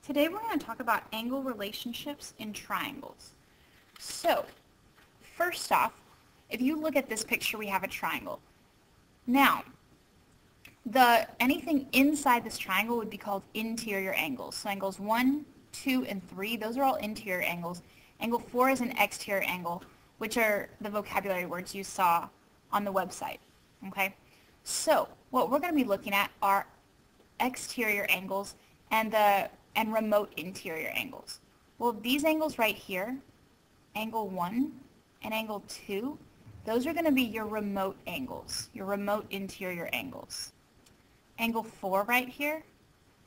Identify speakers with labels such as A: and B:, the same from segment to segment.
A: Today we're going to talk about angle relationships in triangles. So, first off, if you look at this picture, we have a triangle. Now, anything inside this triangle would be called interior angles. So angles 1, 2, and 3, those are all interior angles. Angle 4 is an exterior angle, which are the vocabulary words you saw on the website. Okay? So, what we're going to be looking at are exterior angles and remote interior angles. Well, these angles right here, angle 1 and angle 2, those are going to be your remote angles, your remote interior angles. Angle 4 right here,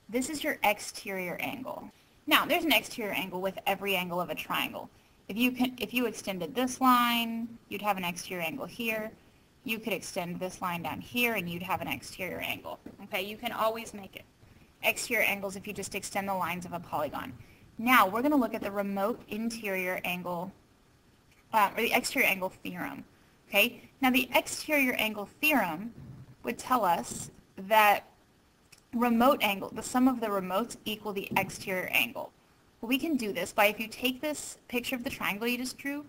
A: this is your exterior angle. Now, there's an exterior angle with every angle of a triangle. If you extended this line, you'd have an exterior angle here. You could extend this line down here and you'd have an exterior angle. Okay, you can always make it exterior angles if you just extend the lines of a polygon. Now, we're going to look at the remote interior angle, or the exterior angle theorem. Okay, now the exterior angle theorem would tell us that remote angle, the sum of the remotes equal the exterior angle. Well, we can do this by if you take this picture of the triangle you just drew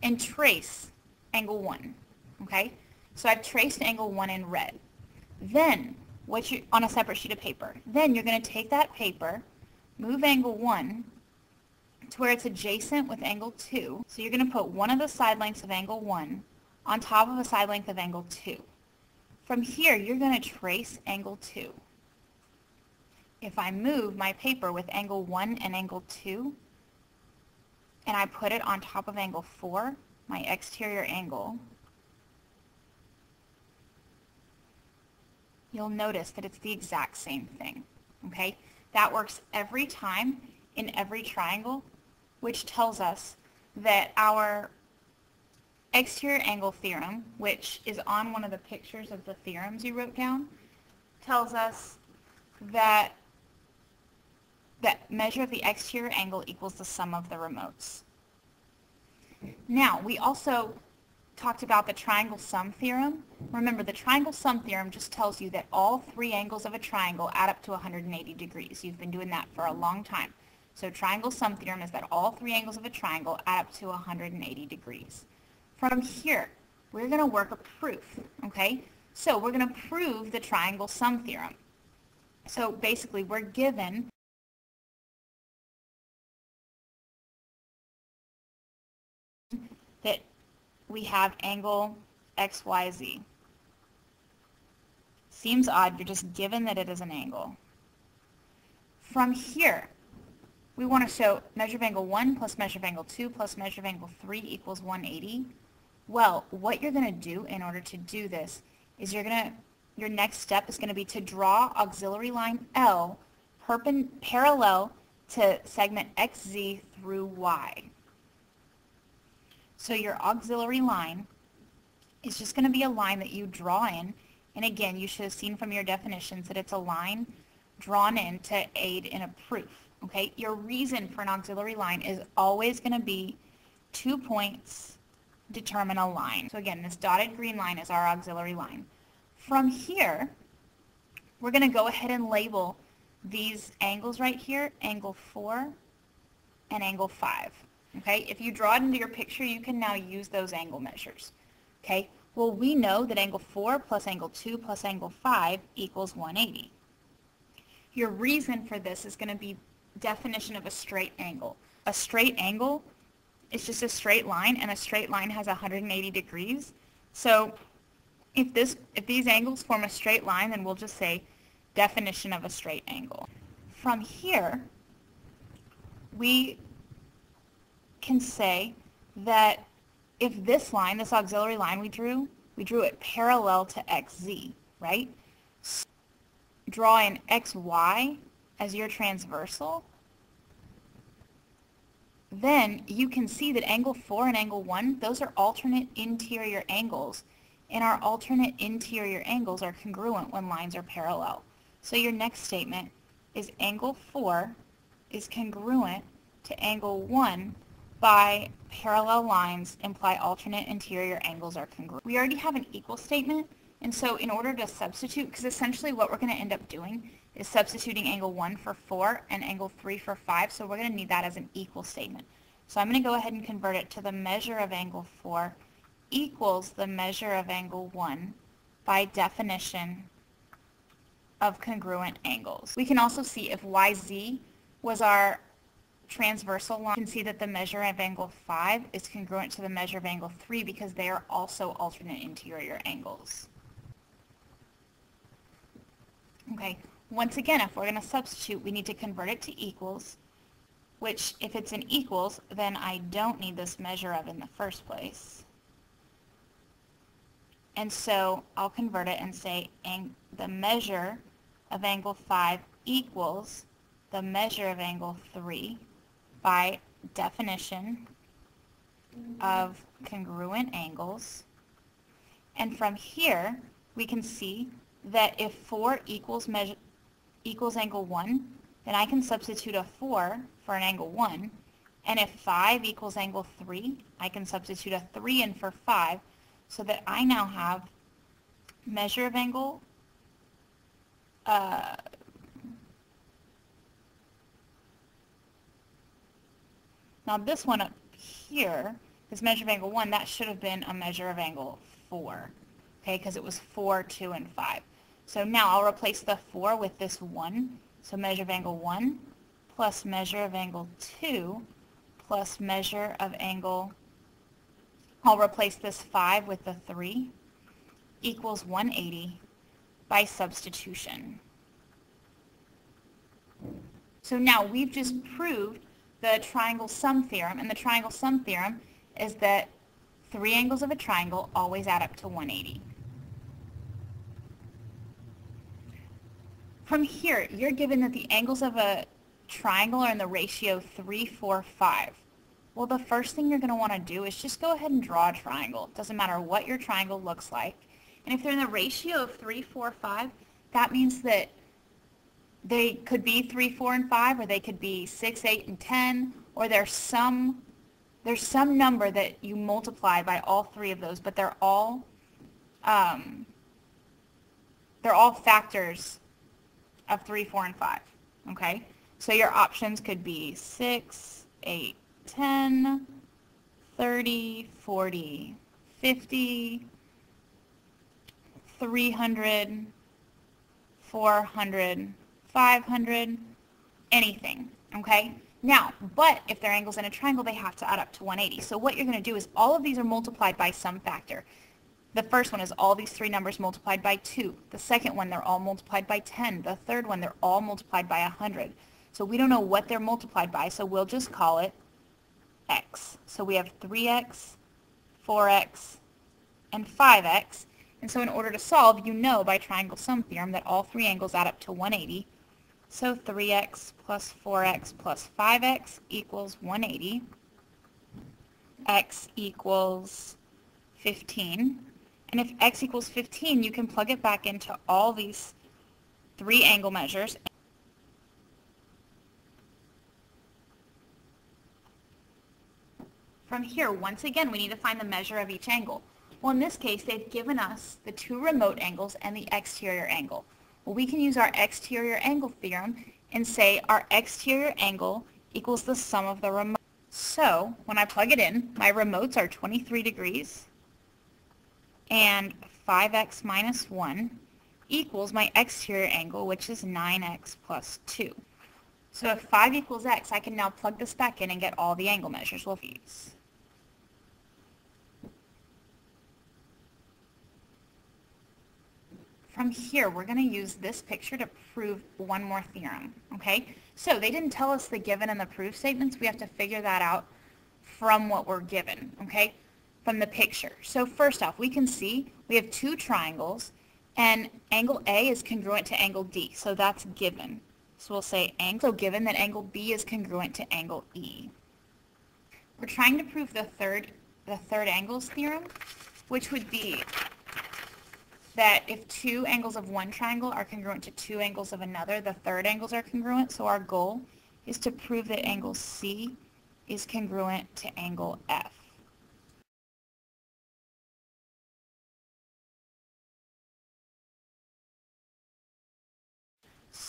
A: and trace angle 1. Okay, so I've traced angle 1 in red. Then, on a separate sheet of paper. Then you're going to take that paper, move angle 1 to where it's adjacent with angle 2. So you're going to put one of the side lengths of angle 1 on top of a side length of angle 2. From here, you're going to trace angle 2. If I move my paper with angle 1 and angle 2, and I put it on top of angle 4, my exterior angle, you'll notice that it's the exact same thing. Okay? That works every time in every triangle, which tells us that our exterior angle theorem, which is on one of the pictures of the theorems you wrote down, tells us that measure of the exterior angle equals the sum of the remotes. Now, we also talked about the triangle sum theorem. Remember, the triangle sum theorem just tells you that all three angles of a triangle add up to 180 degrees. You've been doing that for a long time. So triangle sum theorem is that all three angles of a triangle add up to 180 degrees. From here, we're going to work a proof, okay? So we're going to prove the triangle sum theorem. So basically, we're given that we have angle XYZ. Seems odd, you're just given that it is an angle. From here, we want to show measure of angle 1 plus measure of angle 2 plus measure of angle 3 equals 180. Well, what you're going to do in order to do this is your next step is going to be to draw auxiliary line L parallel to segment XZ through Y. So your auxiliary line is just going to be a line that you draw in, and again, you should have seen from your definitions that it's a line drawn in to aid in a proof. Okay, your reason for an auxiliary line is always going to be 2 points determine a line. So again, this dotted green line is our auxiliary line. From here, we're going to go ahead and label these angles right here, angle 4 and angle 5. Okay, if you draw it into your picture, you can now use those angle measures. Okay, well, we know that angle 4 plus angle 2 plus angle 5 equals 180. Your reason for this is going to be definition of a straight angle. A straight angle is just a straight line, and a straight line has 180 degrees. So if these angles form a straight line, then we'll just say definition of a straight angle. From here, we can say that if this line, this auxiliary line we drew it parallel to XZ, right? So draw in XY as your transversal, then you can see that angle 4 and angle 1, those are alternate interior angles, and our alternate interior angles are congruent when lines are parallel. So your next statement is angle 4 is congruent to angle 1 by parallel lines imply alternate interior angles are congruent. We already have an equal statement, and so in order to substitute, because essentially what we're going to end up doing is substituting angle 1 for 4 and angle 3 for 5, so we're going to need that as an equal statement. So I'm going to go ahead and convert it to the measure of angle 4 equals the measure of angle 1 by definition of congruent angles. We can also see if YZ was our transversal line, you can see that the measure of angle 5 is congruent to the measure of angle 3 because they are also alternate interior angles. Okay, once again, if we're going to substitute, we need to convert it to equals, which if it's an equals, then I don't need this measure of in the first place. And so I'll convert it and say the measure of angle 5 equals the measure of angle 3 by definition of congruent angles. And from here, we can see that if 4 equals angle 1, then I can substitute a 4 for an angle 1. And if 5 equals angle 3, I can substitute a 3 in for 5, so that I now have measure of angle now this one up here, this measure of angle 1, that should have been a measure of angle 4, okay, because it was 4, 2, and 5. So now I'll replace the 4 with this 1, so measure of angle 1 plus measure of angle 2 plus measure of angle, I'll replace this 5 with the 3 equals 180 by substitution. So now we've just proved the triangle sum theorem, and the triangle sum theorem is that 3 angles of a triangle always add up to 180. From here, you're given that the angles of a triangle are in the ratio 3, 4, 5. Well, the first thing you're going to want to do is just go ahead and draw a triangle. It doesn't matter what your triangle looks like. And if they're in the ratio of 3, 4, 5, that means that they could be 3, 4, and 5, or they could be 6, 8, and 10, or there's some number that you multiply by all 3 of those, but they're all factors of 3, 4, and 5. Okay? So your options could be 6, 8, 10, 30, 40, 50, 300, 400, 500, anything, okay? Now, but if they're angles in a triangle, they have to add up to 180. So what you're going to do is all of these are multiplied by some factor. The first one is all these 3 numbers multiplied by 2. The second one, they're all multiplied by 10. The third one, they're all multiplied by 100. So we don't know what they're multiplied by, so we'll just call it x. So we have 3x, 4x, and 5x. And so in order to solve, you know by triangle sum theorem that all 3 angles add up to 180. So 3x plus 4x plus 5x equals 180. X equals 15. And if x equals 15, you can plug it back into all these 3 angle measures. From here, once again, we need to find the measure of each angle. Well, in this case, they've given us the 2 remote angles and the exterior angle. Well, we can use our exterior angle theorem and say our exterior angle equals the sum of the remote. So when I plug it in, my remotes are 23 degrees and 5x minus 1 equals my exterior angle, which is 9x plus 2. So if 5 equals x, I can now plug this back in and get all the angle measures. Well, these. From here, we're going to use this picture to prove one more theorem, okay? So they didn't tell us the given and the proof statements. We have to figure that out from what we're given, okay? From the picture. So first off, we can see we have 2 triangles, and angle A is congruent to angle D, so that's given. So we'll say angle given that angle B is congruent to angle E. We're trying to prove the third angles theorem, which would be that if 2 angles of one triangle are congruent to 2 angles of another, the third angles are congruent. So our goal is to prove that angle C is congruent to angle F.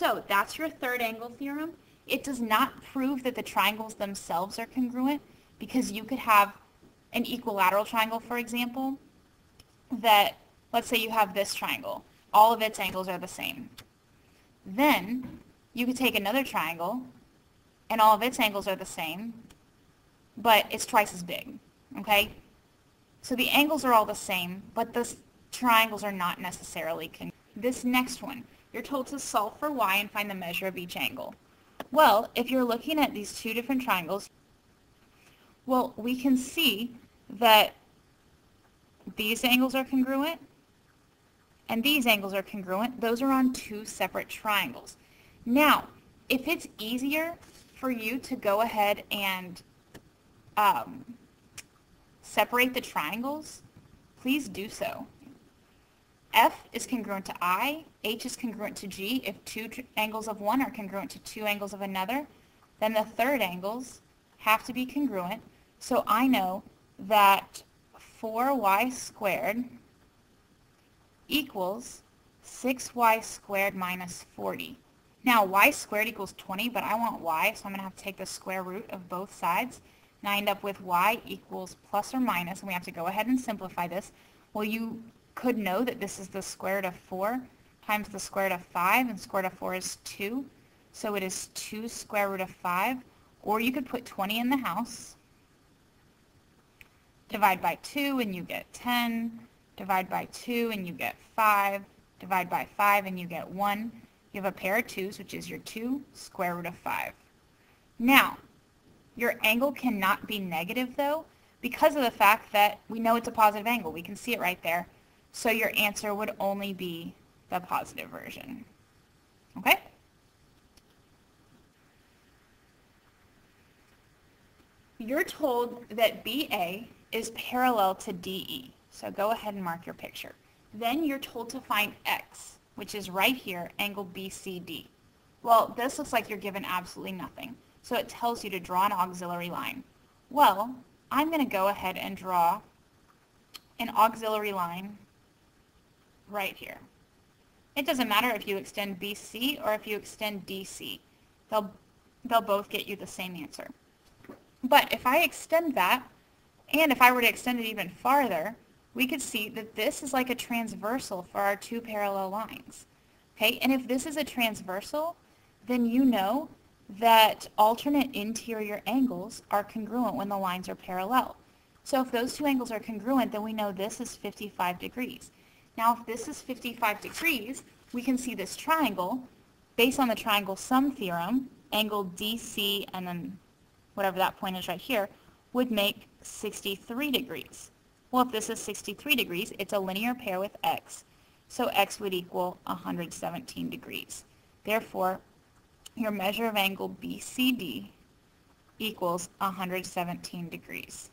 A: So that's your third angle theorem. It does not prove that the triangles themselves are congruent because you could have an equilateral triangle, for example, that, let's say you have this triangle. All of its angles are the same. Then you could take another triangle and all of its angles are the same, but it's twice as big, okay? So the angles are all the same, but the triangles are not necessarily congruent. This next one, you're told to solve for y and find the measure of each angle. Well, if you're looking at these two different triangles, well, we can see that these angles are congruent and these angles are congruent. Those are on two separate triangles. Now, if it's easier for you to go ahead and separate the triangles, please do so. F is congruent to I, H is congruent to G. If two angles of one are congruent to two angles of another, then the third angles have to be congruent. So I know that 4y squared equals 6y squared minus 40. Now y squared equals 20, but I want y, so I'm going to have to take the square root of both sides. And I end up with y equals plus or minus, and we have to go ahead and simplify this. Well, you could know that this is the square root of 4 times the square root of 5, and square root of 4 is 2. So it is 2 square root of 5, or you could put 20 in the house, divide by 2 and you get 10, divide by 2 and you get 5, divide by 5 and you get 1. You have a pair of 2's, which is your 2 square root of 5. Now, your angle cannot be negative though, because of the fact that we know it's a positive angle. We can see it right there. So your answer would only be the positive version. Okay? You're told that BA is parallel to DE. So go ahead and mark your picture. Then you're told to find X, which is right here, angle BCD. Well, this looks like you're given absolutely nothing. So it tells you to draw an auxiliary line. Well, I'm going to go ahead and draw an auxiliary line right here. It doesn't matter if you extend BC or if you extend DC. They'll both get you the same answer. But if I extend that, and if I were to extend it even farther, we could see that this is like a transversal for our two parallel lines. Okay, and if this is a transversal, then you know that alternate interior angles are congruent when the lines are parallel. So if those two angles are congruent, then we know this is 55 degrees. Now if this is 55 degrees, we can see this triangle, based on the triangle sum theorem, angle DC and then whatever that point is right here, would make 63 degrees. Well, if this is 63 degrees, it's a linear pair with x, so x would equal 117 degrees. Therefore, your measure of angle BCD equals 117 degrees.